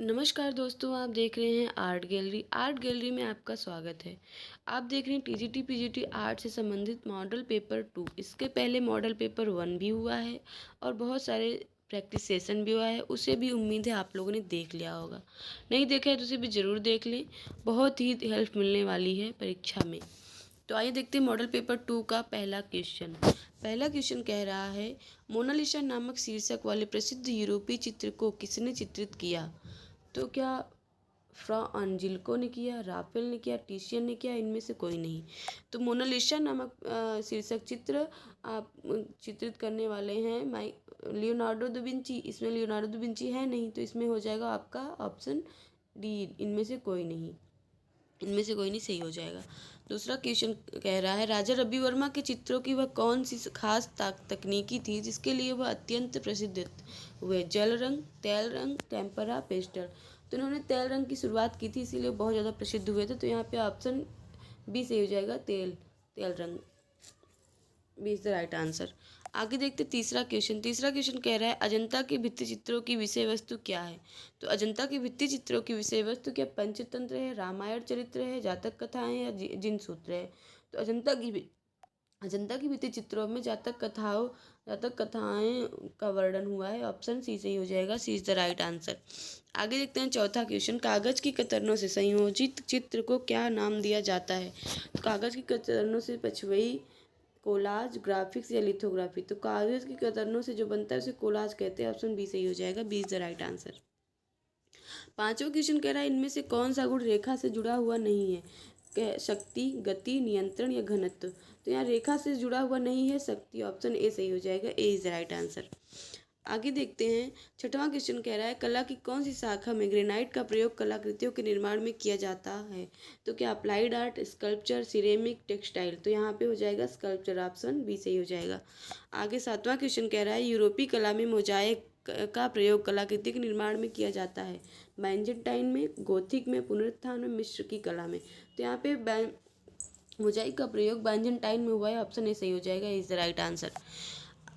नमस्कार दोस्तों, आप देख रहे हैं आर्ट गैलरी। आर्ट गैलरी में आपका स्वागत है। आप देख रहे हैं टीजीटी पीजीटी आर्ट से संबंधित मॉडल पेपर 2। इसके पहले मॉडल पेपर 1 भी हुआ है और बहुत सारे प्रैक्टिस सेशन भी हुआ है। उसे भी उम्मीद है आप लोगों ने देख लिया होगा। नहीं देखा है तो उसे भी ज़रूर देख लें, बहुत ही हेल्प मिलने वाली है परीक्षा में। तो आइए देखते हैं मॉडल पेपर 2 का पहला क्वेश्चन। पहला क्वेश्चन कह रहा है, मोनालिसा नामक शीर्षक वाले प्रसिद्ध यूरोपीय चित्र को किसने चित्रित किया? तो क्या फ्रा अंजिल्को ने किया, राफेल ने किया, टिशियन ने किया, इनमें से कोई नहीं। तो मोनालिसा नामक शीर्षक चित्र आप चित्रित करने वाले हैं लियोनार्डो दा विंची। इसमें लियोनार्डो दा विंची है नहीं, तो इसमें हो जाएगा आपका ऑप्शन डी, इनमें से कोई नहीं सही हो जाएगा। दूसरा क्वेश्चन कह रहा है, राजा रवि वर्मा के चित्रों की वह कौन सी खास तकनीकी थी जिसके लिए वह अत्यंत प्रसिद्ध हुए? जल रंग, तेल रंग, टेम्परा, पेस्टल। तो इन्होंने तेल रंग की शुरुआत की थी, इसीलिए बहुत ज़्यादा प्रसिद्ध हुए थे। तो यहाँ पे ऑप्शन बी सही हो जाएगा, तेल रंग। B is the right answer. आगे देखते तीसरा क्वेश्चन। तीसरा क्वेश्चन कह रहा है, अजंता के भित्ति चित्रों की विषय वस्तु क्या है? तो अजंता की भित्ति चित्रों की विषय वस्तु क्या पंचतंत्र है, रामायण चरित्र है, जातक कथाएं या जिन सूत्र है? तो अजंता की भित्ति चित्रों में जातक कथाएं का वर्णन हुआ है। ऑप्शन सी सही हो जाएगा, C is the right answer. आगे देखते हैं चौथा क्वेश्चन। कागज की कतरनों से संयोजित चित्र को क्या नाम दिया जाता है? तो कागज की कतरनों से पछवई, कोलाज, ग्राफिक्स या लिथोग्राफी। तो कागज की कतरनों से जो बनता है उसे कोलाज कहते हैं। ऑप्शन बी सही हो जाएगा, B is the right answer. पांचवा क्वेश्चन कह रहा है, इनमें से कौन सा गुण रेखा से जुड़ा हुआ नहीं है? शक्ति, गति, नियंत्रण या घनत्व। तो यहाँ रेखा से जुड़ा हुआ नहीं है शक्ति। ऑप्शन ए सही हो जाएगा, A is the right answer. आगे देखते हैं छठवां क्वेश्चन कह रहा है, कला की कौन सी शाखा में ग्रेनाइट का प्रयोग कलाकृतियों के निर्माण में किया जाता है? तो क्या applied art, sculpture, ceramic, textile. तो यहाँ पे हो जाएगा स्कल्पचर। ऑप्शन बी सही हो जाएगा। आगे सातवां क्वेश्चन कह रहा है, यूरोपीय कला में मोजाइक का प्रयोग कलाकृति के निर्माण में किया जाता है? बाइजेंटाइन में, गोथिक में, पुनरुत्थान में, मिस्र की कला में। तो यहाँ पे मोजाइक का प्रयोग बाइजेंटाइन में हुआ है। ऑप्शन ए सही हो जाएगा, इज द राइट आंसर।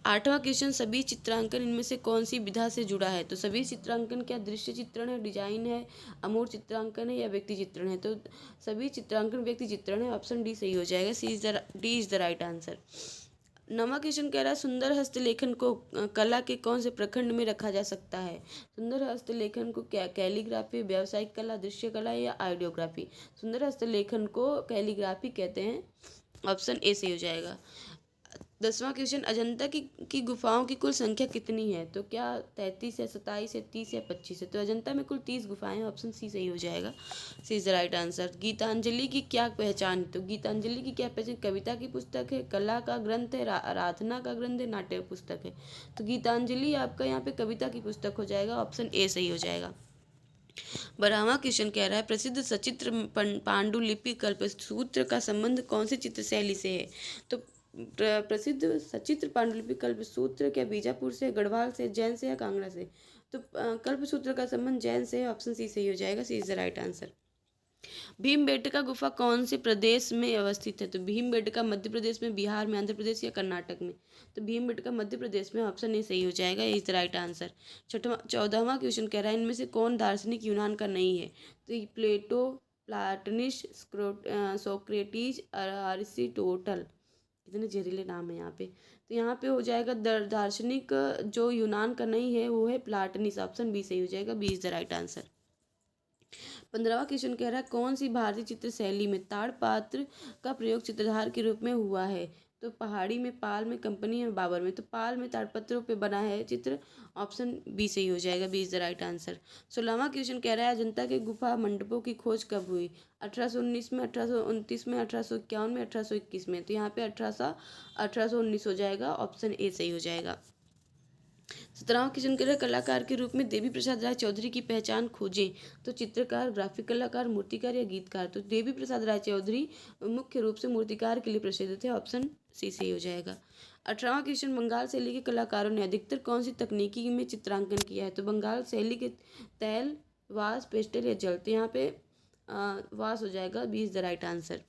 आठवां क्वेश्चन, सभी चित्रांकन इनमें से कौन सी विधा से जुड़ा है? तो सभी चित्रांकन क्या दृश्य चित्रण है, डिजाइन है, अमूर्त चित्रांकन है या व्यक्ति चित्रण है? तो सभी चित्रांकन व्यक्ति चित्रण है। ऑप्शन डी सही हो जाएगा, D is the right answer. नवा क्वेश्चन कह रहा है, सुंदर हस्तलेखन को कला के कौन से प्रखंड में रखा जा सकता है? सुंदर हस्तलेखन को क्या कैलीग्राफी, व्यावसायिक कला, दृश्य कला या आइडियोग्राफी? सुंदर हस्तलेखन को कैलीग्राफी कहते हैं। ऑप्शन ए सही हो जाएगा। 10वां क्वेश्चन, अजंता की गुफाओं की कुल संख्या कितनी है? तो क्या 33 है, 27 है, 30 है, 25 है? तो अजंता में कुल 30 गुफाएं हैं। ऑप्शन सी सही हो जाएगा, C is the right answer. Gitanjali की क्या पहचान? तो गीतांजलि की क्या पहचान? कविता की पुस्तक है, कला का ग्रंथ है, आराधना का ग्रंथ है, नाट्य पुस्तक है? तो गीतांजलि आपका यहाँ पे कविता की पुस्तक हो जाएगा। ऑप्शन ए सही हो जाएगा। 12वां क्वेश्चन कह रहा है, प्रसिद्ध सचित्र पांडुलिपि कल्पसूत्र का संबंध कौन सी चित्र शैली से है? तो प्रसिद्ध सचित्र पांडुलिपि कल्पसूत्र क्या बीजापुर से, गढ़वाल से, जैन से या कांगड़ा से? तो कल्पसूत्र का संबंध जैन से है। ऑप्शन सी सही हो जाएगा, C is the right answer. Bhimbetka गुफा कौन से प्रदेश में अवस्थित है? तो भीमबेटका मध्य प्रदेश में, बिहार में, आंध्र प्रदेश या कर्नाटक में? तो भीमबेटका मध्य प्रदेश में। ऑप्शन ए सही हो जाएगा, इज द राइट आंसर। 14वां क्वेश्चन कह रहा है, इनमें से कौन दार्शनिक यूनान का नहीं है? तो प्लेटो, प्लाटनिस, सोक्रेटिस, अरिस्टोटल। कितने जहरीले नाम है यहाँ पे। तो यहाँ पे हो जाएगा दार्शनिक जो यूनान का नहीं है वो है प्लाटनिस। ऑप्शन बी सही हो जाएगा, B is the right answer. 15वां क्वेश्चन कह रहा है, कौन सी भारतीय चित्र शैली में ताड़पात्र का प्रयोग चित्रधार के रूप में हुआ है? तो पहाड़ी में, पाल में, कंपनी में, बाबर में? तो पाल में ताड़पत्रों पे बना है चित्र। ऑप्शन बी सही हो जाएगा, B is the right answer. 16वां क्वेश्चन कह रहा है, अजंता के गुफा मंडपों की खोज कब हुई? 1819 में, 1829 में, 1851 में, 1821 में? तो यहाँ पे 1819 हो जाएगा। ऑप्शन ए सही हो जाएगा। 17वां क्वेश्चन कह रहा है, कलाकार के रूप में देवी प्रसाद राय चौधरी की पहचान खोजें। तो चित्रकार, ग्राफिक कलाकार, मूर्तिकार या गीतकार? तो देवी प्रसाद राय चौधरी मुख्य रूप से मूर्तिकार के लिए प्रसिद्ध थे। ऑप्शन सी सही हो जाएगा। 18वां क्वेश्चन, बंगाल शैली के कलाकारों ने अधिकतर कौन सी तकनीकी में चित्रांकन किया है? तो बंगाल शैली के तैल, वास, पेस्टल या जल? तो यहाँ पे वास हो जाएगा, B is the right answer.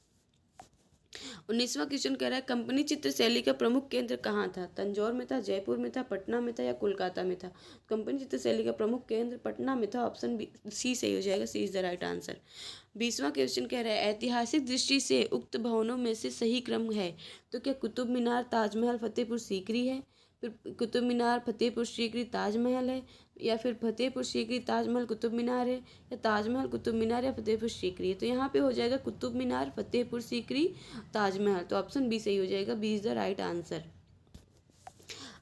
19वां क्वेश्चन कह रहा है कंपनी चित्र शैली का प्रमुख केंद्र कहाँ था? तंजौर में था, जयपुर में था, पटना में था या कोलकाता में था? कंपनी चित्र शैली का प्रमुख केंद्र पटना में था। ऑप्शन बी सी सही हो जाएगा, C is the right answer. 20वां क्वेश्चन कह रहा है ऐतिहासिक दृष्टि से उक्त भवनों में से सही क्रम है तो क्या कुतुब मीनार, ताजमहल, फतेहपुर सीकरी है, फिर कुतुब मीनार, फतेहपुर सीकरी, ताजमहल है, या फिर फतेहपुर सीकरी, ताजमहल, कुतुब मीनार है, या ताजमहल, कुतुब मीनार या फतेहपुर सीकरी है? तो यहाँ पे हो जाएगा कुतुब मीनार, फतेहपुर सीकरी, ताजमहल। तो ऑप्शन बी सही हो जाएगा, B is the right answer.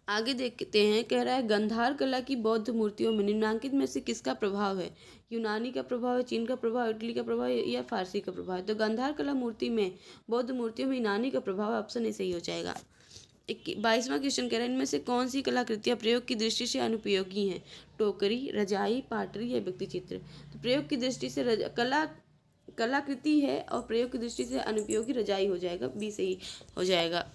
आगे देखते हैं, कह रहा है गंधार कला की बौद्ध मूर्तियों में निम्नलिखित में से किसका प्रभाव है? यूनानी का प्रभाव है, चीन का प्रभाव, इटली का प्रभाव या फारसी का प्रभाव है? तो गंधार कला मूर्ति में, बौद्ध मूर्तियों में यूनानी का प्रभाव है। ऑप्शन ए सही हो जाएगा। 22वां क्वेश्चन कह रहा है इनमें से कौन सी कलाकृतियाँ प्रयोग की दृष्टि से अनुपयोगी हैं? टोकरी, रजाई, पाटरी या व्यक्ति चित्र? तो प्रयोग की दृष्टि से कलाकृति है और प्रयोग की दृष्टि से अनुपयोगी रजाई हो जाएगा, बी सही हो जाएगा।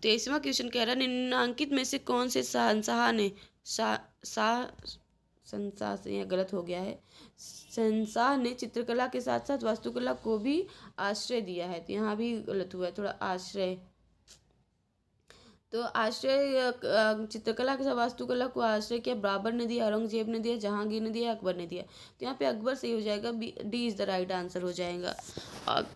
23वां क्वेश्चन कह रहा है निम्नांकित में से कौन से शहंशाह ने शहंशाह से यहाँ गलत हो गया है, शहंशाह ने चित्रकला के साथ साथ वास्तुकला को भी आश्रय दिया है? तो यहाँ भी गलत हुआ है थोड़ा, आश्रय। तो आश्रय चित्रकला के साथ वास्तुकला को आश्रय किया बाबर ने दिया, औरंगजेब ने दिया, जहांगीर ने दिया, अकबर ने दिया? तो यहाँ पे अकबर सही हो जाएगा, D is the right answer हो जाएगा। अब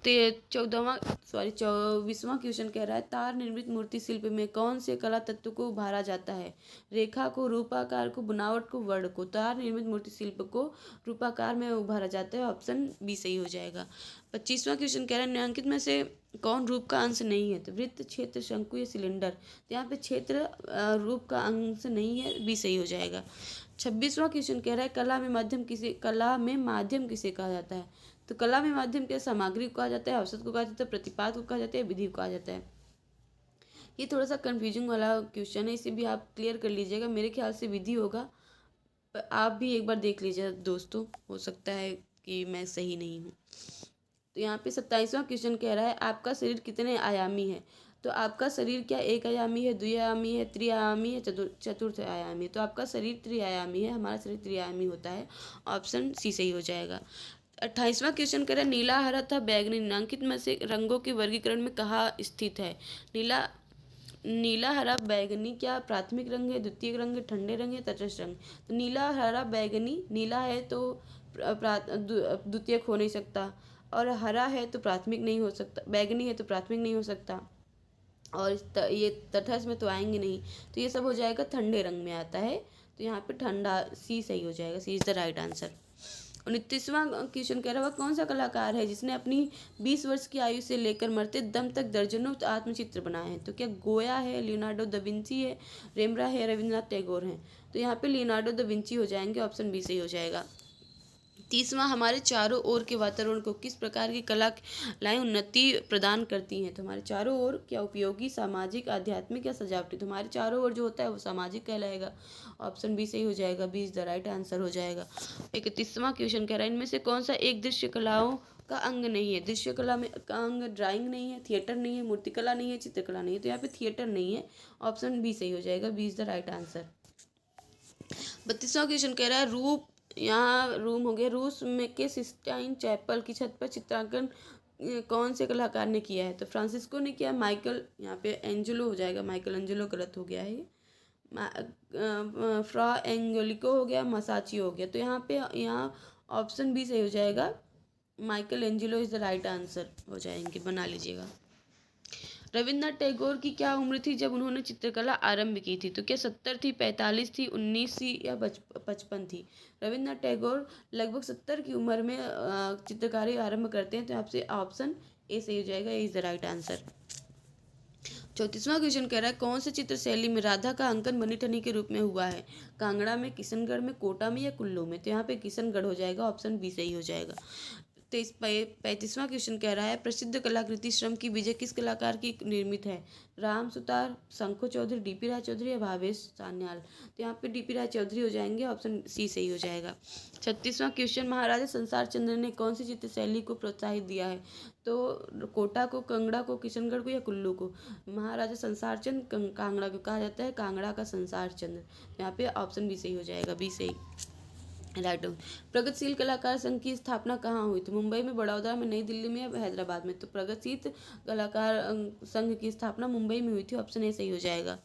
24वां क्वेश्चन कह रहा है तार निर्मित मूर्ति शिल्प में कौन से कला तत्व को उभारा जाता है? रेखा को, रूपाकार को, बनावट को, वर्ण को? तार निर्मित मूर्ति शिल्प को रूपाकार में उभारा जाता है। ऑप्शन बी सही हो जाएगा। 25वां क्वेश्चन कह रहा है निम्नलिखित में से कौन रूप का अंश नहीं है? तो वृत्त, क्षेत्र, शंकु या सिलेंडर? तो यहाँ पे क्षेत्र रूप का अंश नहीं है, बी सही हो जाएगा। 26वां क्वेश्चन कह रहा है कला में माध्यम किसे कहा जाता है? तो कला में माध्यम क्या सामग्री को कहा जाता है, अवसर को कहा जाता है, प्रतिपाद को कहा जाता है, विधि को कहा जाता है? ये थोड़ा सा कंफ्यूजिंग वाला क्वेश्चन है, इसे भी आप क्लियर कर लीजिएगा। मेरे ख्याल से विधि होगा, पर आप भी एक बार देख लीजिए दोस्तों, हो सकता है कि मैं सही नहीं हूँ। तो यहाँ पे 27वां क्वेश्चन कह रहा है आपका शरीर कितने आयामी है? तो आपका शरीर क्या एक आयामी है, द्विआयामी है, त्रिआयामी है, चतुर्थ आयामी है? तो आपका शरीर त्रिआयामी है, हमारा शरीर त्रिआयामी होता है। ऑप्शन सी सही हो जाएगा। 28वां क्वेश्चन कह रहा है नीला, हरा तथा बैंगनी निम्नलिखित में से रंगों के वर्गीकरण में कहाँ स्थित है? नीला, हरा, बैंगनी क्या प्राथमिक रंग है, द्वितीयक रंग है, ठंडे रंग है, तटस्थ रंग? तो नीला, हरा, बैंगनी, नीला है तो द्वितीयक हो नहीं सकता, और हरा है तो प्राथमिक नहीं हो सकता, बैंगनी है तो प्राथमिक नहीं हो सकता, और ये तटस्थ में तो आएंगे नहीं। तो ये सब हो जाएगा ठंडे रंग में आता है। तो यहाँ पे ठंडा, सी सही हो जाएगा, C is the right answer. 29वां क्वेश्चन कह रहा है वह कौन सा कलाकार है जिसने अपनी 20 वर्ष की आयु से लेकर मरते दम तक दर्जनों आत्मचित्र बनाए हैं? तो क्या गोया है, लियोनार्डो दा विंची है, रेमरा है, रविंद्रनाथ टैगोर हैं? तो यहाँ पे लियोनार्डो दा विंची हो जाएंगे, ऑप्शन बी सही हो जाएगा। 30वां हमारे चारों ओर के वातावरण को किस प्रकार की कलाएं उन्नति प्रदान करती हैं? तो हमारे चारों ओर क्या उपयोगी, सामाजिक, आध्यात्मिक या सजावटी? तो हमारे चारों ओर जो होता है वो सामाजिक कहलाएगा। ऑप्शन बी सही हो जाएगा, B is the right answer हो जाएगा। 31वां क्वेश्चन कह रहा है इनमें से कौन सा एक दृश्य कलाओं का अंग नहीं है? दृश्य कला में का अंग ड्राइंग नहीं है, थिएटर नहीं है, मूर्तिकला नहीं है, चित्रकला नहीं है? तो यहाँ पे थिएटर नहीं है, ऑप्शन बी सही हो जाएगा, B is the right answer. 32वां क्वेश्चन कह रहा है यहाँ रूम हो गया, रूस में के सिस्टाइन चैपल की छत पर चित्रांकन कौन से कलाकार ने किया है? तो फ्रांसिस्को ने किया, माइकल, यहाँ पे एंजेलो हो जाएगा, माइकल एंजेलो गलत हो गया है, फ्रा एंगोलिको हो गया, मसाची हो गया। तो यहाँ ऑप्शन बी सही हो जाएगा, Michael Angelo is the right answer हो जाएंगे, बना लीजिएगा। रविन्द्रनाथ टैगोर की क्या उम्र थी जब उन्होंने चित्रकला आरंभ की थी? तो क्या 70 थी, 45 थी, 19 थी या 55 थी? रविन्द्रनाथ टैगोर लगभग 70 की उम्र में चित्रकारी आरंभ करते हैं। तो आपसे ऑप्शन ए सही हो जाएगा, A is the right answer. 34वां क्वेश्चन कह रहा है कौन से चित्र शैली में राधा का अंकन बनी ठनी के रूप में हुआ है? कांगड़ा में, किशनगढ़ में, कोटा में या कुल्लू में? तो यहाँ पे किशनगढ़ हो जाएगा, ऑप्शन बी सही हो जाएगा। 35वां क्वेश्चन कह रहा है प्रसिद्ध कलाकृति श्रम की विजय किस कलाकार की निर्मित है? राम सुतार, शंखो चौधरी, डीपी राय चौधरी या भावेश सान्याल? तो यहाँ पे डीपी राय चौधरी हो जाएंगे, ऑप्शन सी सही हो जाएगा। 36वां क्वेश्चन महाराजा संसार चंद्र ने कौन सी चित्र शैली को प्रोत्साहित दिया है? तो कोटा को, कांगड़ा को, किशनगढ़ को या कुल्लू को? महाराजा संसार चंद्र कांगड़ा को कहा जाता है, कांगड़ा का संसार चंद्र। यहाँ पे ऑप्शन बी सही हो जाएगा, बी सही। राइट। प्रगतिशील कलाकार संघ की स्थापना कहाँ हुई थी? मुंबई में, बड़ौदा में, नई दिल्ली में या हैदराबाद में? तो प्रगतिशील कलाकार संघ की स्थापना मुंबई में हुई थी। ऑप्शन ए सही हो जाएगा।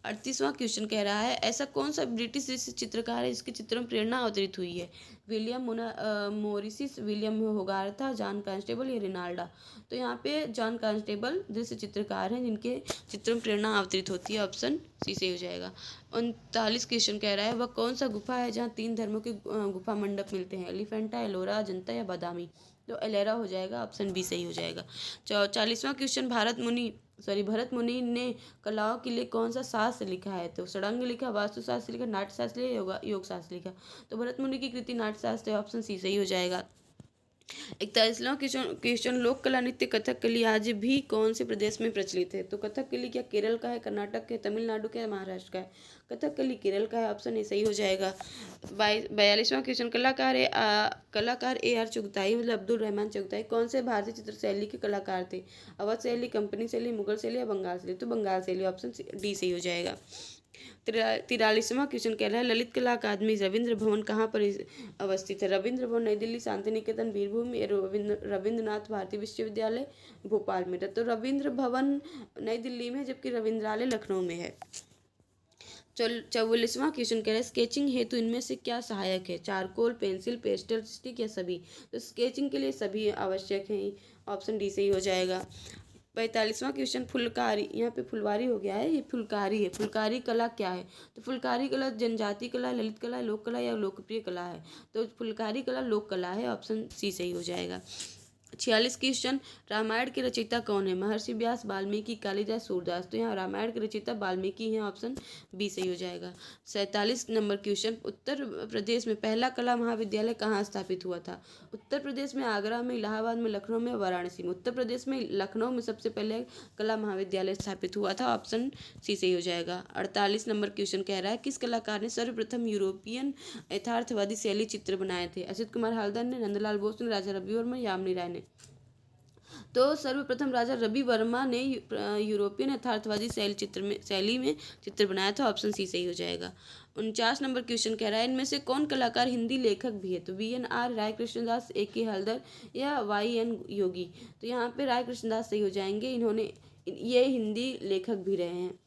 38वां क्वेश्चन कह रहा है, ऐसा कौन सा ब्रिटिश चित्रकार है जिसके चित्रों में प्रेरणा अवतरित हुई है? William Morris, William Hogarth, John Constable या रिनाल्डा? तो यहाँ पे जॉन कांस्टेबल दृश्य चित्रकार हैं जिनके चित्रों में प्रेरणा अवतरित होती है। ऑप्शन सी सही हो जाएगा। 39 क्वेश्चन कह रहा है, वह कौन सा गुफा है जहाँ 3 धर्मों के गुफा मंडप मिलते हैं? एलिफेंटा, एलोरा, अजंता या बादामी? तो एलेरा हो जाएगा। ऑप्शन बी सही हो जाएगा। 40वां क्वेश्चन, भरत मुनि ने कलाओं के लिए कौन सा शास्त्र लिखा है? तो षडंग लिखा, वास्तुशास्त्र लिखा, नाट्यशास्त्र लिखा, योग शास्त्र लिखा? तो भरत मुनि की कृति नाट्यशास्त्र है। ऑप्शन सी सही हो जाएगा। 41वां क्वेश्चन, लोक कला नृत्य कथकली आज भी कौन से प्रदेश में प्रचलित है? तो कथकली क्या केरल का है, कर्नाटक का है, तमिलनाडु का है, महाराष्ट्र का है? कथकली केरल का है। ऑप्शन ए सही हो जाएगा। 42वां क्वेश्चन, कलाकार ए आर चुगताई मतलब अब्दुल रहमान चुगताई कौन से भारतीय चित्र शैली के कलाकार थे? अवध शैली, कंपनी शैली, मुगल शैली या बंगाल शैली? तो बंगाल शैली। ऑप्शन डी सही हो जाएगा। 43वां क्वेश्चन कह रहा है, ललित कला अकादमी रविंद्र भवन कहाँ पर अवस्थित है? रविंद्र भवन नई दिल्ली, शांति निकेतन बीरभूम या रविंद्रनाथ भारती विश्वविद्यालय भोपाल में? तो रविंद्र भवन नई दिल्ली में है, जबकि रविंद्रालय लखनऊ में है। 44वां क्वेश्चन कह रहा है, स्केचिंग हेतु इनमें से क्या सहायक है? चारकोल, पेंसिल, पेस्टल, स्टिक या सभी? तो स्केचिंग के लिए सभी आवश्यक हैं। ऑप्शन डी सही हो जाएगा। 45वां क्वेश्चन, फुलकारी, यहाँ पे फुलवारी हो गया है, ये फुलकारी है। फुलकारी कला क्या है? तो फुलकारी कला जनजाति कला, ललित कला, लोक कला या लोकप्रिय कला है? तो फुलकारी कला लोक कला है। ऑप्शन सी सही हो जाएगा। 46 क्वेश्चन, रामायण के रचयिता कौन है? महर्षि व्यास, वाल्मीकि, कालिदास, सूरदास? तो यहाँ रामायण के रचयिता वाल्मीकि हैं। ऑप्शन बी सही हो जाएगा। 47 नंबर क्वेश्चन, उत्तर प्रदेश में पहला कला महाविद्यालय कहाँ स्थापित हुआ था? उत्तर प्रदेश में आगरा में, इलाहाबाद में, लखनऊ में, वाराणसी में? उत्तर प्रदेश में लखनऊ में सबसे पहले कला महाविद्यालय स्थापित हुआ था। ऑप्शन सी सही हो जाएगा। 48 नंबर क्वेश्चन कह रहा है, किस कलाकार ने सर्वप्रथम यूरोपियन यथार्थवादी शैली चित्र बनाए थे? असित कुमार हल्दर ने, नंदलाल बोस ने, राजा रवि वर्मा, यामिनी राय ने? तो सर्वप्रथम राजा रवि वर्मा ने यूरोपियन यथार्थवादी शैली में चित्र बनाया था। ऑप्शन सी सही हो जाएगा। 49 नंबर क्वेश्चन कह रहा है, इनमें से कौन कलाकार हिंदी लेखक भी है? तो VNR राय, कृष्णदास, AK हल्दर या YN योगी? तो यहाँ पे राय कृष्णदास सही हो जाएंगे। ये हिंदी लेखक भी रहे हैं।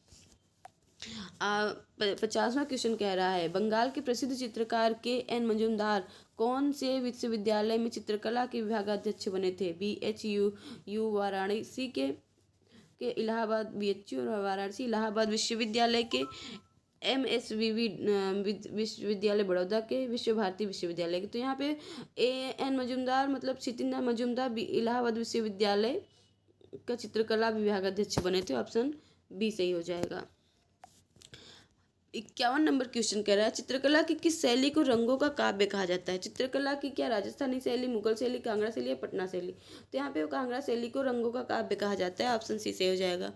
50वां क्वेश्चन कह रहा है, बंगाल के प्रसिद्ध चित्रकार KN मजूमदार कौन से विश्वविद्यालय में चित्रकला के विभागाध्यक्ष बने थे? BHU वाराणसी के इलाहाबाद, BHU और वाराणसी इलाहाबाद विश्वविद्यालय के, MSVV विश्वविद्यालय बड़ौदा के, विश्व भारती विश्वविद्यालय के? तो यहाँ पे AN मजूमदार मतलब क्षितिजा मजूमदार इलाहाबाद विश्वविद्यालय का चित्रकला विभागाध्यक्ष बने थे। ऑप्शन बी सही हो जाएगा। 51 नंबर क्वेश्चन कह रहा है, चित्रकला की किस शैली को रंगों का काव्य कहा जाता है? चित्रकला की क्या राजस्थानी शैली, मुगल शैली, कांगड़ा शैली या पटना शैली? तो यहाँ पे कांगड़ा शैली को रंगों का काव्य कहा जाता है। ऑप्शन सी से हो जाएगा।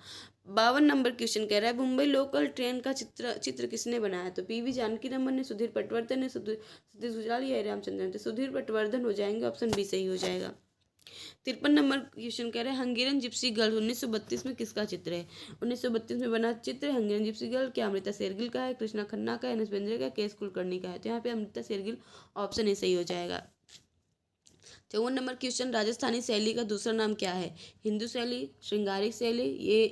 52 नंबर क्वेश्चन कह रहा है, मुंबई लोकल ट्रेन का चित्र किसने बनाया? तो PV जानकी रमन ने, सुधीर पटवर्धन ने, सतीश गुजराल या रामचंद्रन ने? तो सुधीर पटवर्धन हो जाएंगे। ऑप्शन बी सही हो जाएगा। 53 नंबर क्वेश्चन कह रहे हैं, हंगेरियन जिप्सी गर्ल 1932 में किसका चित्र है? 1932 में बना चित्र हंगेरियन जिप्सी गर्ल क्या अमृता शेरगिल का है, कृष्णा खन्ना का है, एन एस बेंद्रे का, केएस कुलकर्णी का है? तो यहाँ पे अमृता शेरगिल। ऑप्शन ए सही हो जाएगा। 54 नंबर क्वेश्चन, राजस्थानी शैली का दूसरा नाम क्या है? हिंदू शैली, श्रृंगारिक शैली,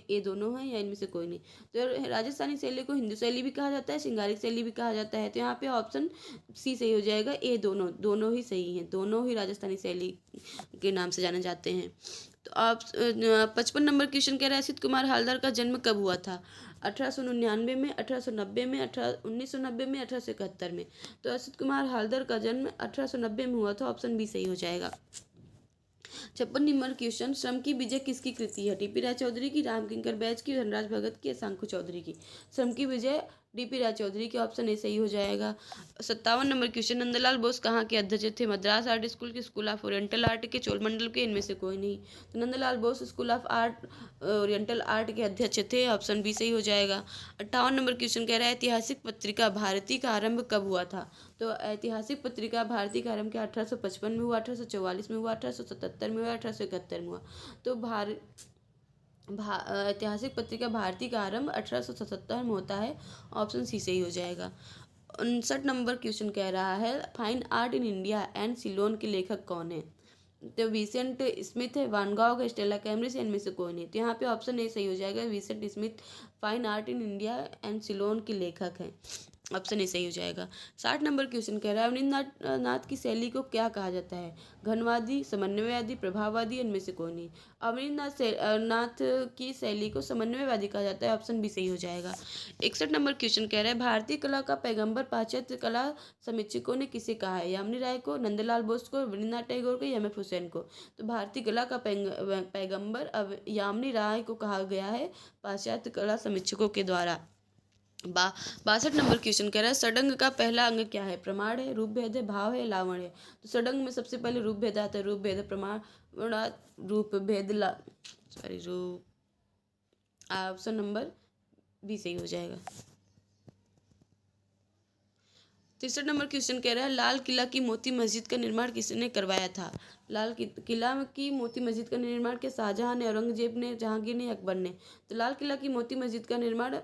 ये दोनों हैं या इनमें से कोई नहीं? तो राजस्थानी शैली को हिंदू शैली भी कहा जाता है, श्रृंगारिक शैली भी कहा जाता है। तो यहाँ पे ऑप्शन सी सही हो जाएगा। ये दोनों ही सही हैं, दोनों ही राजस्थानी शैली के नाम से जाने जाते हैं। तो आप 55 नंबर क्वेश्चन कह रहे हैं, असित कुमार हालदार का जन्म कब हुआ था? 1899 में, 1890 में, 1990 में, 1871 में? तो असित कुमार हालदार का जन्म 1890 में हुआ था। ऑप्शन बी सही हो जाएगा। 56 नंबर क्वेश्चन, श्रम की विजय किसकी कृति है? DP राय चौधरी की, रामकिंकर बैज की, धनराज भगत की, शंकु चौधरी की? श्रम की विजय DP राय चौधरी के। ऑप्शन ए सही हो जाएगा। 57 नंबर क्वेश्चन, नंदलाल बोस कहाँ के अध्यक्ष थे? मद्रास आर्ट स्कूल के, स्कूल ऑफ ओरिएंटल आर्ट के, चोलमंडल के, इनमें से कोई नहीं? तो Nandlal Bose school of art oriental art के अध्यक्ष थे। ऑप्शन बी सही हो जाएगा। 58 नंबर क्वेश्चन कह रहा है, ऐतिहासिक पत्रिका भारती का आरंभ कब हुआ था? तो ऐतिहासिक पत्रिका भारती का आरंभ क्या 1855 में हुआ, 1844 में हुआ, 1877 में हुआ, 1871 में हुआ? तो ऐतिहासिक पत्रिका भारती का आरंभ 1877 में होता है। ऑप्शन सी सही हो जाएगा। 59 नंबर क्वेश्चन कह रहा है fine art in India and Ceylon के लेखक कौन है? तो विसेंट स्मिथ है, वान गॉग है, स्टेला कैमरिस है, इनमें से कोई नहीं। तो यहाँ पे ऑप्शन ए सही हो जाएगा, Vincent Smith fine art in India and Ceylon के लेखक हैं। ऑप्शन ए सही हो जाएगा। 60 नंबर क्वेश्चन कह रहा है अवनींद्र नाथ की शैली को क्या कहा जाता है? घनवादी, समन्वयवादी, प्रभाववादी, इनमें से कोई नहीं। अवनींद्र नाथ की शैली को समन्वयवादी कहा जाता है। ऑप्शन बी सही हो जाएगा। 61 नंबर क्वेश्चन कह रहा है भारतीय कला का पैगंबर पाश्चात्य कला समीक्षकों ने किसे कहा है? यामिनी राय को, नंदलाल बोस को, रविन्द्रनाथ टैगोर को, एम एफ हुसैन को? तो भारतीय कला का पैगंबर अब यामिनी राय को कहा गया है पाश्चात्य कला समीक्षकों के द्वारा। 62 नंबर क्वेश्चन कह रहा है षडंग का पहला अंग क्या है? प्रमाण है, रूप भेद है, भाव है, लावण्य है? तो षडंग में सबसे पहले रूप भेद आता है। रूप भेद, प्रमाण, रूप भेद, रूप। ऑप्शन नंबर बी सही हो जाएगा। 63 नंबर क्वेश्चन कह रहा है लाल किला की मोती मस्जिद का निर्माण किसने करवाया था? लाल किला की मोती मस्जिद का निर्माण क्या शाहजहां ने, औरंगजेब ने, जहांगीर ने, अकबर ने? तो लाल किला की मोती मस्जिद का निर्माण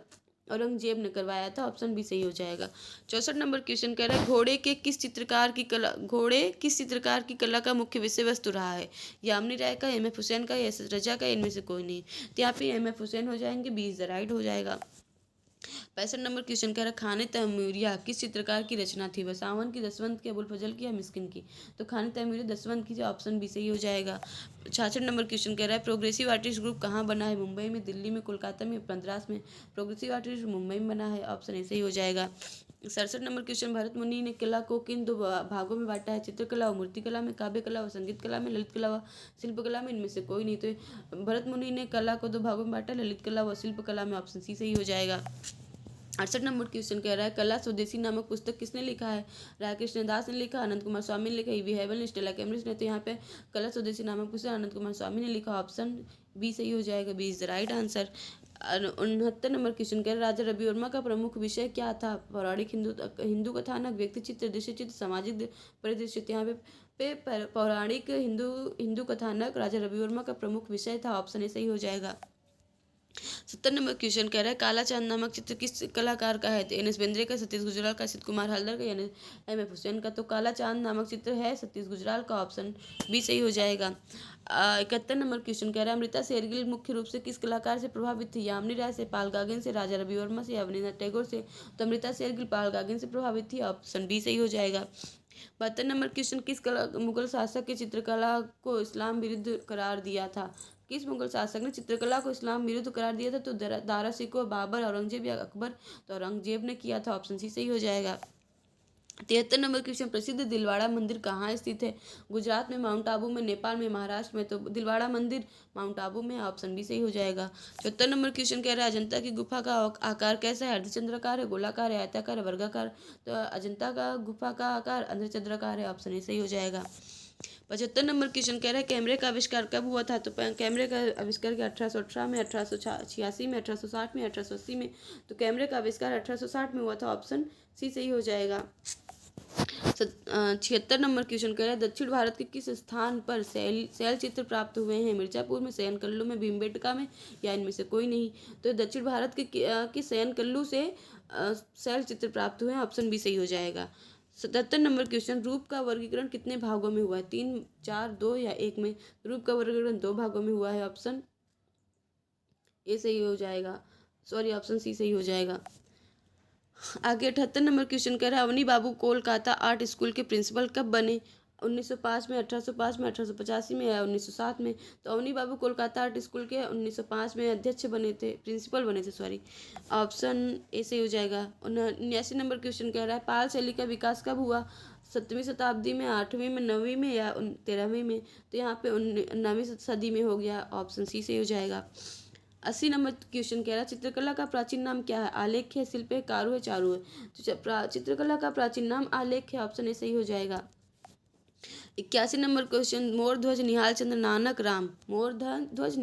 औरंगजेब ने करवाया था। ऑप्शन बी सही हो जाएगा। 64 नंबर क्वेश्चन कह रहा है घोड़े किस चित्रकार की कला का मुख्य विषय वस्तु रहा है? यामिनी राय का, एम एफ हुसैन का, एस रजा का, इनमें से कोई नहीं। तो यहाँ पे एम एफ हुसैन हो जाएंगे, बी इज द राइट हो जाएगा। 65 नंबर क्वेश्चन कह रहा है खाने तैमूरिया किस चित्रकार की रचना थी? वसावन की, दसवंत की, अबुल फजल की या मिस्किन की? तो खाने तैमूरिया दसवंत की, जो ऑप्शन बी सही हो जाएगा। 66 नंबर क्वेश्चन कह रहा है प्रोग्रेसिव आर्टिस्ट ग्रुप कहाँ बना है? मुंबई में, दिल्ली में, कोलकाता में, मद्रास में? प्रोग्रेसिव आर्टिस्ट मुंबई में बना है। ऑप्शन ए सही हो जाएगा। 67 नंबर क्वेश्चन भरत मुनि ने कला को किन दो भागों में बांटा है? चित्रकला और मूर्तिकला में, काव्य कला और संगीत कला में, ललित कला व शिल्प कला में? इनमें से कोई नहीं। तो भरत मुनि ने कला को दो भागों में बांटा, ललित कला व शिल्प कला में। ऑप्शन सी सही हो जाएगा। 68 नंबर क्वेश्चन कह रहा है कला स्वदेशी नामक पुस्तक किसने लिखा है? राधाकृष्ण दास ने लिखा, अनंत कुमार स्वामी ने लिखा, ईवी हैवल ने, स्टेला कैमरिस ने? तो यहाँ पे कला स्वदेशी नामक पुस्तक अनंत कुमार स्वामी ने लिखा। ऑप्शन बी सही हो जाएगा, B is the right answer. 69 number question कह रहा है राजा रवि वर्मा का प्रमुख विषय क्या था? पौराणिक हिंदू कथानक, व्यक्ति चित्र, दृश्य चित्र, सामाजिक परिदृश्य? यहाँ पे पौराणिक हिंदू कथानक राजा रवि वर्मा का प्रमुख विषय था। ऑप्शन ए सही हो जाएगा। 70 नंबर क्वेश्चन कह रहा है काला चांद नामक चित्र किस कलाकार का है? तो एन एस बेंद्रे का, सतीश गुजराल का, सिद्ध कुमार हलदर का, यानी एम एफ हुसैन का? तो काला चांद नामक चित्र है सतीश गुजराल का। ऑप्शन बी सही हो जाएगा। 71 नंबर क्वेश्चन कह रहा है अमृता शेरगिल मुख्य रूप से किस कलाकार से प्रभावित थी? यामिनी राय से, पाल गागिन से, राजा रवि वर्मा से, अवनींद्रनाथ टैगोर से? तो अमृता शेरगिल पाल गागिन से प्रभावित थी। ऑप्शन बी सही हो जाएगा। 72 नंबर क्वेश्चन किस मुगल शासक के चित्रकला को इस्लाम विरुद्ध करार दिया था? किस मुगल शासक ने चित्रकला को इस्लाम विरुद्ध करार दिया था? तो दारा सिकोह, बाबर, औरंगजेब या अकबर? तो औरंगजेब ने किया था। ऑप्शन सी सही हो जाएगा। 73 नंबर क्वेश्चन प्रसिद्ध दिलवाड़ा मंदिर कहाँ स्थित है? गुजरात में, माउंट आबू में, नेपाल में, महाराष्ट्र में? तो दिलवाड़ा मंदिर माउंट आबू में। ऑप्शन बी सही हो जाएगा। 74 नंबर क्वेश्चन कह रहा है अजंता की गुफा का आकार कैसा है? अर्धचंद्राकार है, गोलाकार है, आयताकार है, वर्गाकार? तो अजंता का गुफा का आकार अर्धचंद्राकार है। ऑप्शन ए सही हो जाएगा। 75 नंबर क्वेश्चन कह रहा है कैमरे का आविष्कार कब हुआ था? तो कैमरे का आविष्कार किया 1818 में, 1886 में, 1860 में, 1880 में? तो कैमरे का आविष्कार 1860 में हुआ था। ऑप्शन सी सही हो जाएगा। 76 नंबर क्वेश्चन कह रहा है दक्षिण भारत के किस स्थान पर शैल चित्र प्राप्त हुए हैं? मिर्जापुर में, सैयनकल्लू में, भीमबेटका में, या इनमें से कोई नहीं? तो दक्षिण भारत के सैयनकल्लू से शैल चित्र प्राप्त हुए हैं। ऑप्शन बी सही हो जाएगा। 77 नंबर क्वेश्चन रूप का वर्गीकरण कितने भागों में हुआ है? 3, 4, 2 या 1 में? रूप का वर्गीकरण 2 भागों में हुआ है। ऑप्शन ए सही हो जाएगा, सॉरी ऑप्शन सी सही हो जाएगा। आगे 78 नंबर क्वेश्चन कह रहा है अवनी बाबू कोलकाता आर्ट स्कूल के प्रिंसिपल कब बने? 1905 में, 1805 में, 1885 में या 1907 में? तो अवनी बाबू कोलकाता आर्ट स्कूल के 1905 में अध्यक्ष बने थे, प्रिंसिपल बने थे सॉरी। ऑप्शन ए सही हो जाएगा। 79 नंबर क्वेश्चन कह रहा है पाल शैली का विकास कब हुआ? 7वीं शताब्दी में, 8वीं में, 9वीं में या 13वीं में? तो यहाँ पे 9वीं सदी में हो गया। ऑप्शन सी सही हो जाएगा। 80 नंबर क्वेश्चन कह रहा है चित्रकला का प्राचीन नाम क्या है? आलेख है, शिल्प है, कारू है, चारू है? तो चित्रकला का प्राचीन नाम आलेख है। ऑप्शन ए सही हो जाएगा। 81 नंबर क्वेश्चन मोर ध्वज निहाल चंद्र नानक राम, मोर ध्वज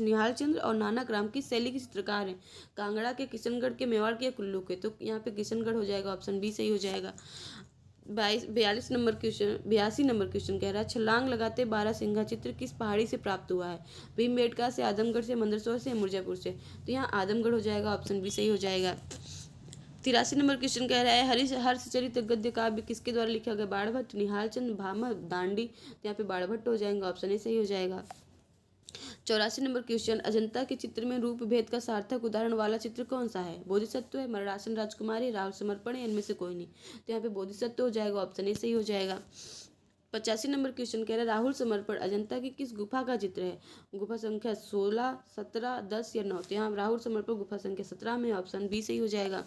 निहाल चंद्र और नानक राम किस शैली के चित्रकार हैं? कांगड़ा के, किशनगढ़ के, मेवाड़ के, कुल्लू के? तो यहाँ पे किशनगढ़ हो जाएगा। ऑप्शन बी सही हो जाएगा। 82 नंबर क्वेश्चन 82 नंबर क्वेश्चन कह रहा है छलांग लगाते 12 सिंघा चित्र किस पहाड़ी से प्राप्त हुआ है? भीमबेटका से, आदमगढ़ से, मंदसौर से, मिर्जापुर से? तो यहाँ आदमगढ़ हो जाएगा। ऑप्शन बी सही हो जाएगा। 83 नंबर क्वेश्चन कह रहा है हर्षचरित गद्य काव्य किसके द्वारा लिखा गया? बाणभट्ट, निहाल चंद, भामह, दांडी। यहाँ पे बाणभट्ट हो जाएगा, ऑप्शन ए सही हो जाएगा। 84 नंबर क्वेश्चन, अजंता के चित्र में रूप भेद का सार्थक उदाहरण वाला चित्र कौन सा है? बोधिसत्व है, मरणासन राजकुमारी, राहुल समर्पण है, इनमें से कोई नहीं। तो यहाँ पे बोधिसत्व हो जाएगा, ऑप्शन ए सही हो जाएगा। 85 नंबर क्वेश्चन कह रहा है राहुल समर्पण अजंता की किस गुफा का चित्र है? गुफा संख्या 16, 17, 10 या 9। तो यहाँ राहुल समर्पण गुफा संख्या 17 में, ऑप्शन बी सही हो जाएगा।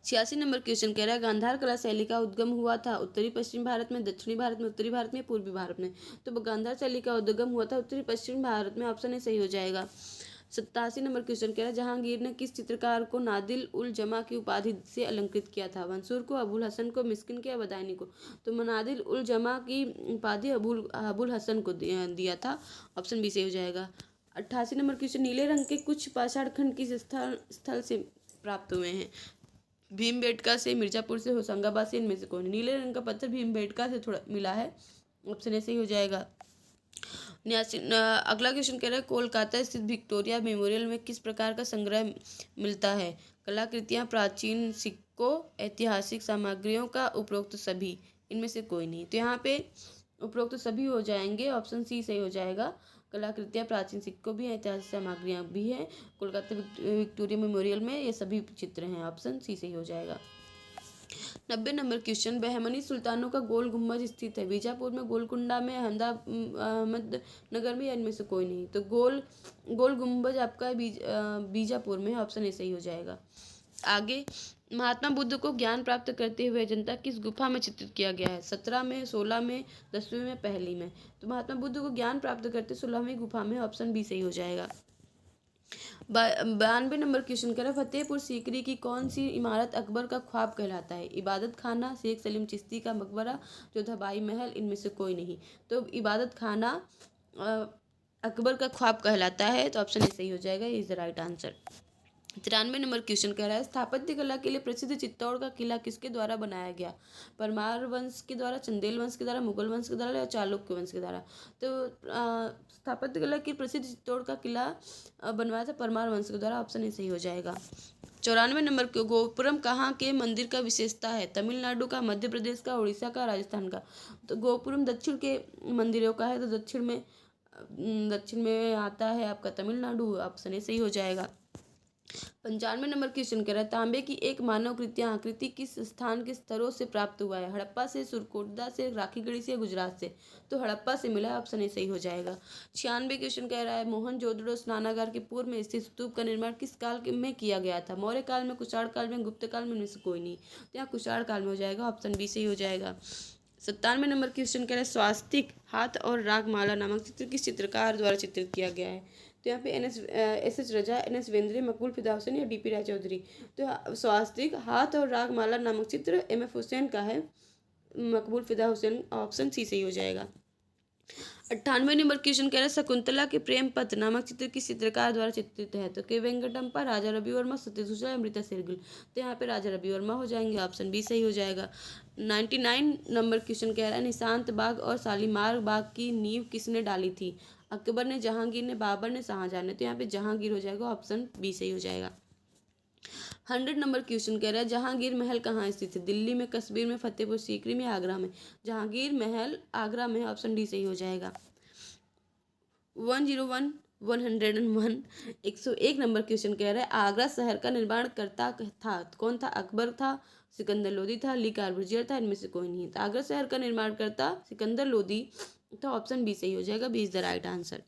86 नंबर क्वेश्चन कह रहा है गांधार कला शैली का उद्गम हुआ था उत्तरी पश्चिम भारत में, दक्षिणी भारत में, उत्तरी भारत में, पूर्वी भारत में। तो गांधार शैली का उद्गम हुआ था उत्तरी पश्चिम भारत में, ऑप्शन ए सही हो जाएगा। 87 नंबर क्वेश्चन कह रहा है जहांगीर ने किस चित्रकार को नादिल उल जमा की उपाधि से अलंकृत किया था? मंसूर को, अबुल हसन को, मिस्किन के या बदायनी को? तो नादिल उल जमा की उपाधि अबुल हसन को दिया था, ऑप्शन बी सही हो जाएगा। 88 नंबर क्वेश्चन नीले रंग के कुछ पाषाण खंड किस स्थल से प्राप्त हुए हैं? भीमबेटका से, मिर्जापुर से, होशंगाबाद से, इनमें से कौन? नीले रंग का पत्थर भीमबेटका से थोड़ा मिला है, ऑप्शन ए सही हो जाएगा। अगला क्वेश्चन कह रहा है कोलकाता स्थित विक्टोरिया मेमोरियल में किस प्रकार का संग्रह मिलता है? कलाकृतियाँ, प्राचीन सिक्कों, ऐतिहासिक सामग्रियों का, उपरोक्त सभी, इनमें से कोई नहीं। तो यहाँ पे उपरोक्त सभी हो जाएंगे, ऑप्शन सी सही हो जाएगा। कलाकृतियाँ, प्राचीन सिक्कों भी हैं, ऐतिहासिक सामग्रियाँ भी हैं, कोलकाता विक्टोरिया मेमोरियल में ये सभी चित्र हैं, ऑप्शन सी सही हो जाएगा। 90 नंबर क्वेश्चन बहमनी सुल्तानों का गोल गुम्बद स्थित है बीजापुर में, गोलकुंडा में, अहमदनगर में, या इनमें से कोई नहीं। तो गोल गुम्बद आपका बीजापुर में, ऑप्शन ए सही हो जाएगा। आगे महात्मा बुद्ध को ज्ञान प्राप्त करते हुए जनता किस गुफा में चित्रित किया गया है? 17 में, 16 में, 10वीं में, पहली में। तो महात्मा बुद्ध को ज्ञान प्राप्त करते 16वीं गुफा में, ऑप्शन बी सही हो जाएगा। 92 नंबर क्वेश्चन कह रहा है फतेहपुर सीकरी की कौन सी इमारत अकबर का ख्वाब कहलाता है? इबादत खाना, शेख सलीम चिश्ती का मकबरा, जोधाबाई महल, इनमें से कोई नहीं। तो इबादत खाना अकबर का ख्वाब कहलाता है, तो ऑप्शन ए सही हो जाएगा, is the right answer. 93 number question कह रहा है स्थापत्य कला के लिए प्रसिद्ध चित्तौड़ का किला किसके द्वारा बनाया गया? परमार वंश के द्वारा, चंदेल वंश के द्वारा, मुगल वंश के द्वारा या चालुक्य वंश के द्वारा? तो स्थापत्य कला की प्रसिद्ध चित्तौड़ का किला बनवाया था परमार वंश के द्वारा, ऑप्शन ए सही हो जाएगा। 94 नंबर के गोपुरम कहाँ के मंदिर का विशेषता है? तमिलनाडु का, मध्य प्रदेश का, उड़ीसा का, राजस्थान का? तो गोपुरम दक्षिण के मंदिरों का है, तो दक्षिण में आता है आपका तमिलनाडु, ऑप्शन ए सही हो जाएगा। 95 नंबर क्वेश्चन कह रहा है तांबे की एक मानव आकृति किस स्थान के स्तरों से प्राप्त हुआ है? हड़प्पा से, सुरकोटदा से, राखीगढ़ी से, गुजरात से? तो हड़प्पा से मिला, ऑप्शन ए सही हो जाएगा। 96 क्वेश्चन कह रहा है मोहनजोदड़ो स्नानागार के पूर्व में स्थित स्तूप का निर्माण किस काल में किया गया था? मौर्य काल में, कुषाण काल में, गुप्त काल में, इनमें से कोई नहीं। तो यहाँ कुषाण काल में हो जाएगा, ऑप्शन बी सही हो जाएगा। 97 नंबर क्वेश्चन कह रहा है स्वास्तिक, हाथ और रागमाला नामक चित्र किस चित्रकार द्वारा चित्रित किया गया है? तो यहाँ पे एस एच रजा, एन.एस. वेंद्रे, मकबूल फिदा हुसैन या डी.पी. रायचौधरी? तो स्वास्तिक, हाथ और रागमाला नामक चित्र एम.एफ. हुसैन का है, मकबूल फिदा हुसैन, ऑप्शन सी सही हो जाएगा। 98 नंबर क्वेश्चन कह रहा है शकुंतला के प्रेम पत्र नामक चित्र किस चित्रकार द्वारा चित्रित है? तो के वेंकटम्पा, राजा रवि वर्मा, सत्यशूला, अमृता शेरगिल? तो यहाँ पे राजा रवि वर्मा हो जाएंगे, ऑप्शन बी सही हो जाएगा। 99 नंबर क्वेश्चन कह रहा है निशांत बाग और शालीमार बाग की नींव किसने डाली थी? अकबर ने, जहांगीर ने, बाबर ने, शाहजहां ने? तो यहाँ पे जहांगीर हो जाएगा, ऑप्शन बी सही हो जाएगा। 100 नंबर क्वेश्चन कह रहा है जहांगीर महल कहाँ स्थित है? दिल्ली में, कश्मीर में, फतेहपुर सीकरी में, आगरा में? जहांगीर महल आगरा में, ऑप्शन डी सही हो जाएगा। 101 101 नंबर क्वेश्चन कह रहा है आगरा शहर का निर्माण करता था कौन था? अकबर था, सिकंदर लोदी था, ली कार्बूजियर था, इनमें से कोई नहीं। तो आगरा शहर का निर्माण करता सिकंदर लोदी, तो ऑप्शन बी सही हो जाएगा, B is the right answer.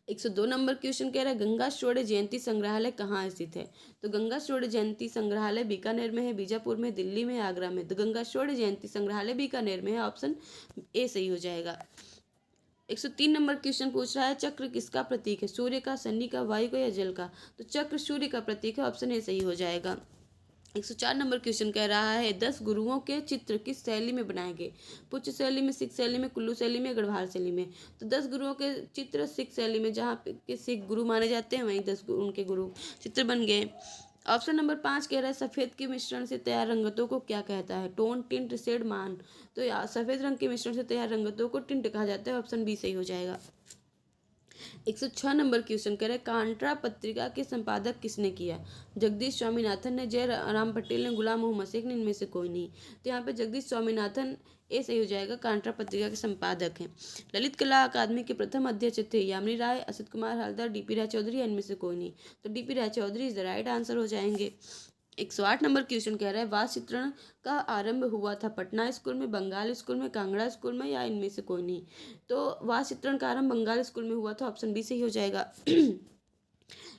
102 number question कह रहा है गंगा शोड़े जयंती संग्रहालय कहाँ स्थित है? तो गंगा शोड़े जयंती संग्रहालय बीकानेर में है, बीजापुर में, दिल्ली में, आगरा में? तो गंगा शोड़े जयंती संग्रहालय बीकानेर में है, ऑप्शन ए सही हो जाएगा। 103 नंबर क्वेश्चन पूछ रहा है चक्र किसका प्रतीक है? सूर्य का, शनि का, वायु का या जल का? तो चक्र सूर्य का प्रतीक है, ऑप्शन ए सही हो जाएगा। 104 नंबर क्वेश्चन कह रहा है 10 गुरुओं के चित्र किस शैली में बनाए गए? पुच्छ शैली में, सिख शैली में, कुल्लू शैली में, गढ़वाल शैली में? तो 10 गुरुओं के चित्र सिख शैली में, जहाँ के सिख गुरु माने जाते हैं, वहीं 10 उनके गुरु चित्र बन गए। ऑप्शन नंबर 5 कह रहा है सफ़ेद के मिश्रण से तैयार रंगतों को क्या कहता है? टोन, टिंट, शेड, मान? तो सफ़ेद रंग के मिश्रण से तैयार रंगतों को टिंट कहा जाता है, ऑप्शन बी सही हो जाएगा। 106 नंबर क्वेश्चन कह रहे हैं कांट्रा पत्रिका के संपादक किसने किया? जगदीश स्वामीनाथन ने, जय राम पटेल ने, गुलाम मोहम्मद शेख ने, इनमें से कोई नहीं। तो यहाँ पे जगदीश स्वामीनाथन ए सही हो जाएगा, कांट्रा पत्रिका के संपादक हैं। ललित कला अकादमी के प्रथम अध्यक्ष थे यामिनी राय, असित कुमार हल्दर, डीपी राय चौधरी, इनमें से कोई नहीं। तो DP Roy Choudhury is the right answer हो जाएंगे। 108 नंबर क्वेश्चन कह रहा है वास चित्रण का आरंभ हुआ था पटना स्कूल में, बंगाल स्कूल में, कांगड़ा स्कूल में, या इनमें से कोई नहीं। तो वास चित्रण का आरंभ बंगाल स्कूल में हुआ था, ऑप्शन बी सही हो जाएगा।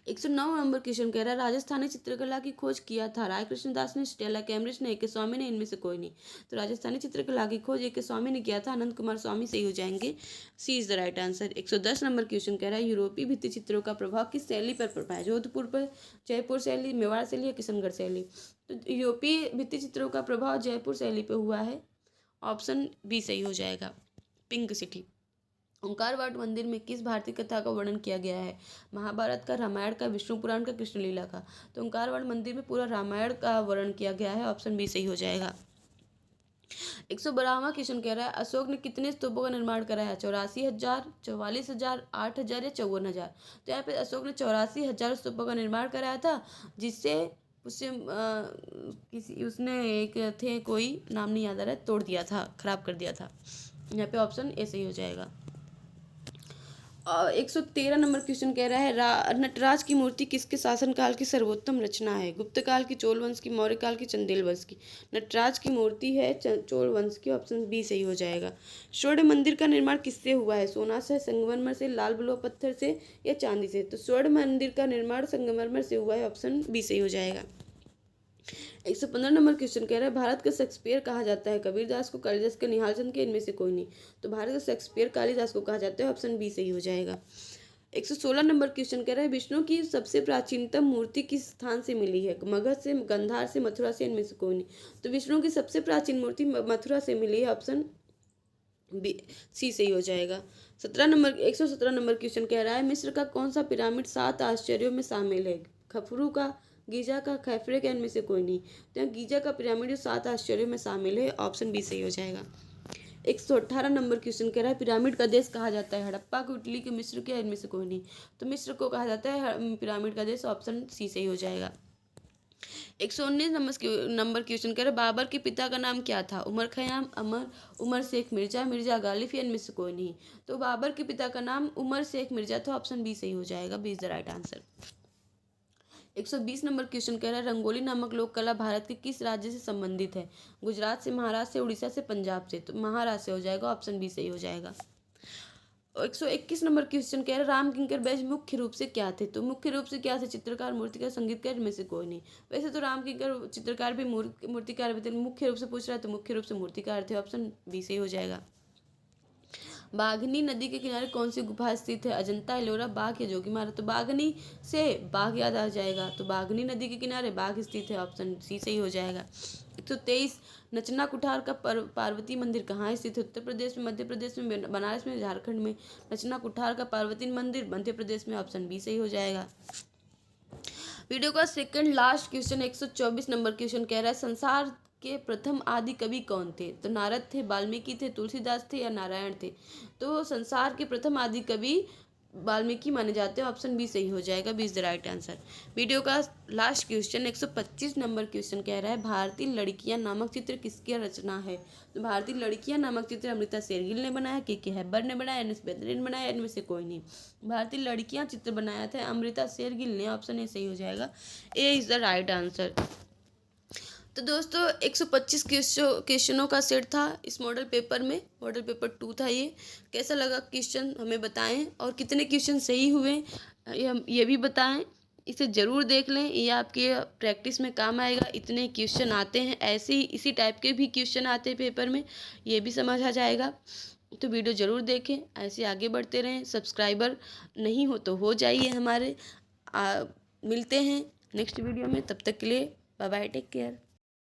109 नंबर क्वेश्चन कह रहा है राजस्थानी चित्रकला की खोज किया था राय कृष्णदास ने, स्टेला कैम्ब्रिज ने, ए.के. स्वामी ने, इनमें से कोई नहीं। तो राजस्थानी चित्रकला की खोज ए.के. स्वामी ने किया था, अनंत कुमार स्वामी सही हो जाएंगे, C is the right answer. 110 number question कह रहा है यूरोपीय भित्ति चित्रों का प्रभाव किस शैली पर पड़ा है? जोधपुर पर, जयपुर शैली, मेवाड़ शैली या किशनगढ़ शैली? तो यूरोपीय भित्ति चित्रों का प्रभाव जयपुर शैली पर हुआ है, ऑप्शन बी सही हो जाएगा, पिंक सिटी। ओंकारवाट मंदिर में किस भारतीय कथा का वर्णन किया गया है? महाभारत का, रामायण का, विष्णु पुराण का, कृष्ण लीला का? तो ओंकारवाट मंदिर में पूरा रामायण का वर्णन किया गया है, ऑप्शन बी सही हो जाएगा। 112वां क्वेश्चन कह रहा है अशोक ने कितने स्तूपों का निर्माण कराया? 84,000, 44,000, 8,000 या 54,000? तो यहाँ पे अशोक ने 84,000 स्तूपों का निर्माण कराया था, जिससे उससे किसी उसने एक थे कोई नाम नहीं याद आ रहा है, तोड़ दिया था, खराब कर दिया था। यहाँ पे ऑप्शन ए सही हो जाएगा। 113 नंबर क्वेश्चन कह रहा है नटराज की मूर्ति किसके शासनकाल की सर्वोत्तम रचना है? गुप्त काल की, चोल वंश की, मौर्य काल की, चंदेल वंश की? नटराज की मूर्ति है चोल वंश की, ऑप्शन बी सही हो जाएगा। स्वर्ण मंदिर का निर्माण किससे हुआ है? सोना से, संगमरमर से, लाल बलुआ पत्थर से या चांदी से? तो स्वर्ण मंदिर का निर्माण संगमरमर से हुआ है, ऑप्शन बी सही हो जाएगा। 115 नंबर क्वेश्चन कह रहा है भारत का शेक्सपियर कहा जाता है? कबीरदास को, कालिदास को, निहाल चंद के, इनमें से कोई नहीं। तो भारत का शेक्सपियर कालिदास को कहा जाता है, ऑप्शन बी सही हो जाएगा। 116 नंबर क्वेश्चन कह रहा है विष्णु की सबसे प्राचीनतम मूर्ति किस स्थान से मिली है? मगध से, गंधार से, मथुरा से, इनमें से कोई नहीं। तो विष्णु की सबसे प्राचीन मूर्ति मथुरा से मिली है, ऑप्शन बी सी सही हो जाएगा। 117 नंबर क्वेश्चन कह रहा है मिस्र का कौन सा पिरामिड 7 आश्चर्यों में शामिल है? खफरू का, गीजा का, खैफरे का, इनमें से कोई नहीं। तो यहाँ गीजा का पिरामिड 7 आश्चर्यों में शामिल है, ऑप्शन बी सही हो जाएगा। 118 नंबर क्वेश्चन कह रहा है पिरामिड का देश कहा जाता है? हड़प्पा को, इटली के, मिस्र के, इनमें से कोई नहीं। तो मिस्र को कहा जाता है पिरामिड का देश, ऑप्शन सी सही हो जाएगा। 119 नंबर क्वेश्चन कह रहे बाबर के पिता का नाम क्या था? उमर खयाम, उमर शेख मिर्जा, मिर्जा गालिब या इनमें से कोई नहीं। तो बाबर के पिता का नाम उमर शेख मिर्जा था, ऑप्शन बी सही हो जाएगा, B is the right answer. 120 number question कह रहा है रंगोली नामक लोक कला भारत के किस राज्य से संबंधित है? गुजरात से, महाराष्ट्र से, उड़ीसा से, पंजाब से? तो महाराष्ट्र से हो जाएगा, ऑप्शन बी सही हो जाएगा। 121 नंबर क्वेश्चन कह रहे राम किंकर बैज मुख्य रूप से क्या थे? तो मुख्य रूप से क्या थे? चित्रकार, मूर्तिकार, संगीतकार, में से कोई नहीं। वैसे तो राम किंकर चित्रकार भी, मूर्तिकार भी थे, मुख्य रूप से पूछ रहा है तो मुख्य रूप से मूर्तिकार थे, ऑप्शन बी सही हो जाएगा। बाघनी नदी के किनारे कौन सी गुफा स्थित है? अजंता, एलोरा, बाघ या जोगीमारा? तो बाघनी से बाघ याद आ जाएगा, तो बाघनी नदी के किनारे बाघ स्थित है, ऑप्शन सी सही हो जाएगा। 123 नचना कुठार का पार्वती मंदिर कहाँ स्थित है? उत्तर प्रदेश में, मध्य प्रदेश में, बनारस में, झारखंड में? नचना कुठार का पार्वती मंदिर मध्य प्रदेश में, ऑप्शन बी सही हो जाएगा। वीडियो का second last question 124 number question कह रहा है संसार के प्रथम आदि कवि कौन थे? तो नारद थे, वाल्मीकि थे, तुलसीदास थे या नारायण थे? तो संसार के प्रथम आदि कवि वाल्मीकि माने जाते हैं, ऑप्शन बी सही हो जाएगा, B is the right answer. Video का लास्ट क्वेश्चन 125 नंबर क्वेश्चन कह रहा है भारतीय लड़कियां नामक चित्र किसकी रचना है? तो भारतीय लड़कियां नामक चित्र अमृता शेरगिल ने बनाया, के हैबर ने बनाया, एन एस बेदरे ने बनाया, इनमें से कोई नहीं। भारतीय लड़कियां चित्र बनाया था अमृता शेरगिल ने, ऑप्शन ए सही हो जाएगा, A is the right answer. तो दोस्तों 125 क्वेश्चनों का सेट था इस मॉडल पेपर में, मॉडल पेपर 2 था ये। कैसा लगा क्वेश्चन हमें बताएं, और कितने क्वेश्चन सही हुए ये भी बताएं। इसे ज़रूर देख लें, ये आपके प्रैक्टिस में काम आएगा। इतने क्वेश्चन आते हैं, ऐसे ही इसी टाइप के भी क्वेश्चन आते हैं पेपर में, ये भी समझ आ जाएगा। तो वीडियो ज़रूर देखें, ऐसे आगे बढ़ते रहें। सब्सक्राइबर नहीं हो तो हो जाइए हमारे। मिलते हैं नेक्स्ट वीडियो में, तब तक के लिए बाय बाय, टेक केयर।